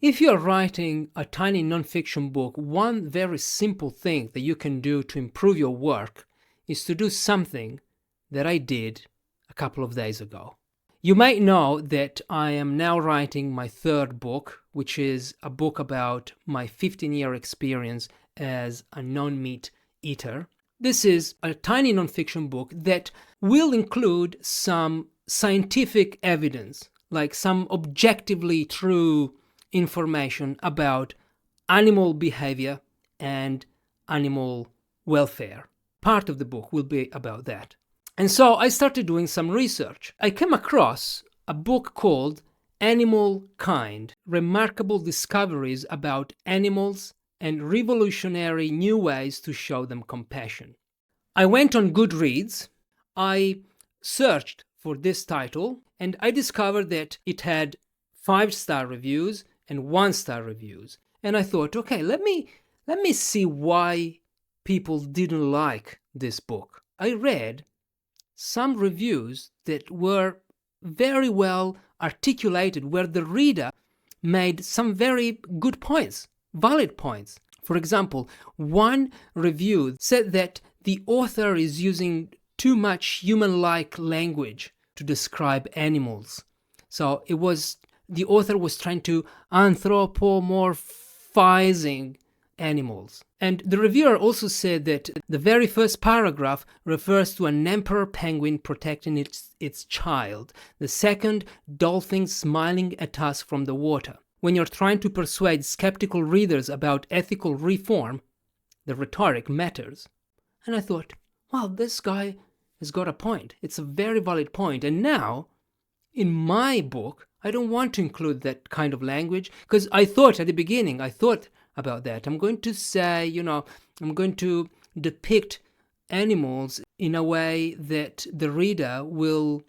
If you're writing a tiny nonfiction book, one very simple thing that you can do to improve your work is to do something that I did a couple of days ago. You might know that I am now writing my third book, which is a book about my 15-year experience as a non-meat eater. This is a tiny nonfiction book that will include some scientific evidence, like some objectively true information about animal behavior and animal welfare. Part of the book will be about that. And so I started doing some research. I came across a book called Animal Kind: Remarkable Discoveries About Animals and Revolutionary New Ways to Show Them Compassion. I went on Goodreads, I searched for this title, and I discovered that it had 5-star reviews and 1-star reviews. And I thought, okay, let me see why people didn't like this book. I read some reviews that were very well articulated, where the reader made some very good points, valid points. For example, one review said that the author is using too much human-like language to describe animals. So the author was trying to anthropomorphizing animals. And the reviewer also said that the very first paragraph refers to an emperor penguin protecting its child. The second, dolphins smiling at us from the water. When you're trying to persuade skeptical readers about ethical reform, the rhetoric matters. And I thought, well, this guy has got a point. It's a very valid point. And now, in my book, I don't want to include that kind of language, because I thought at the beginning, about that. I'm going to say, I'm going to depict animals in a way that the reader will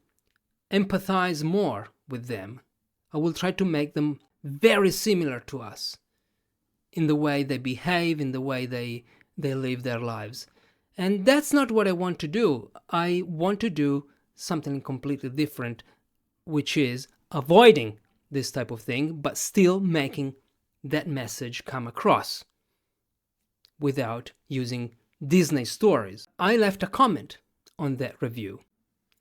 empathize more with them. I will try to make them very similar to us in the way they behave, in the way they live their lives. And that's not what I want to do. I want to do something completely different, which is avoiding this type of thing, but still making that message come across without using Disney stories. I left a comment on that review.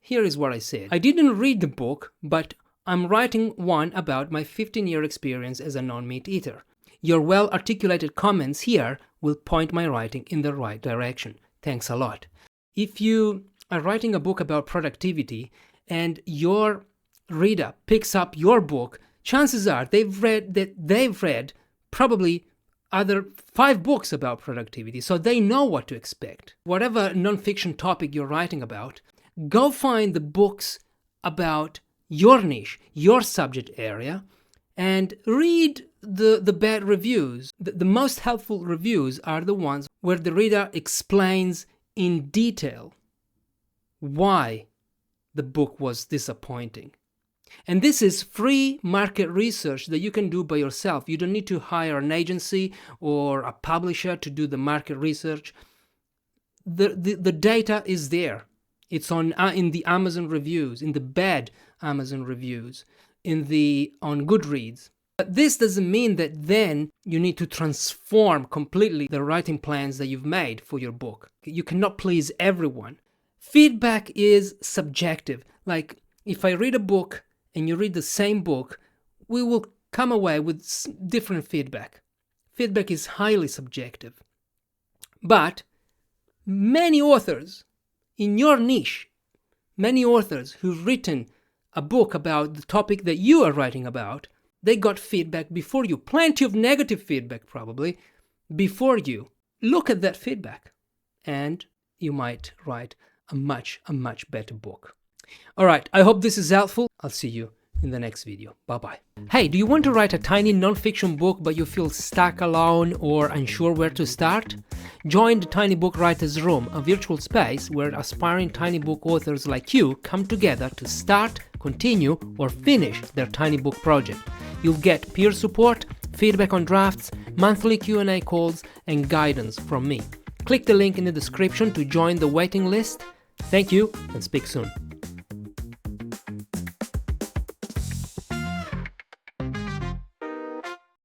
Here is what I said. I didn't read the book, but I'm writing one about my 15-year experience as a non-meat eater. Your well-articulated comments here will point my writing in the right direction. Thanks a lot. If you are writing a book about productivity and your reader picks up your book, chances are they've read probably other 5 books about productivity, so they know what to expect. Whatever nonfiction topic you're writing about, go find the books about your niche, your subject area, and read the bad reviews. The most helpful reviews are the ones where the reader explains in detail why the book was disappointing. And this is free market research that you can do by yourself. You don't need to hire an agency or a publisher to do the market research. The data is there. It's in the Amazon reviews, in the bad Amazon reviews, on Goodreads. But this doesn't mean that then you need to transform completely the writing plans that you've made for your book. You cannot please everyone. Feedback is subjective. Like, if I read a book and you read the same book, we will come away with different feedback. Feedback is highly subjective. But many authors in your niche, many authors who've written a book about the topic that you are writing about, they got feedback before you. Plenty of negative feedback probably before you. Look at that feedback and you might write a much better book. All right, I hope this is helpful. I'll see you in the next video. Bye-bye. Hey, do you want to write a tiny non-fiction book but you feel stuck alone or unsure where to start? Join the Tiny Book Writers Room, a virtual space where aspiring tiny book authors like you come together to start, continue, or finish their tiny book project. You'll get peer support, feedback on drafts, monthly Q&A calls, and guidance from me. Click the link in the description to join the waiting list. Thank you and speak soon.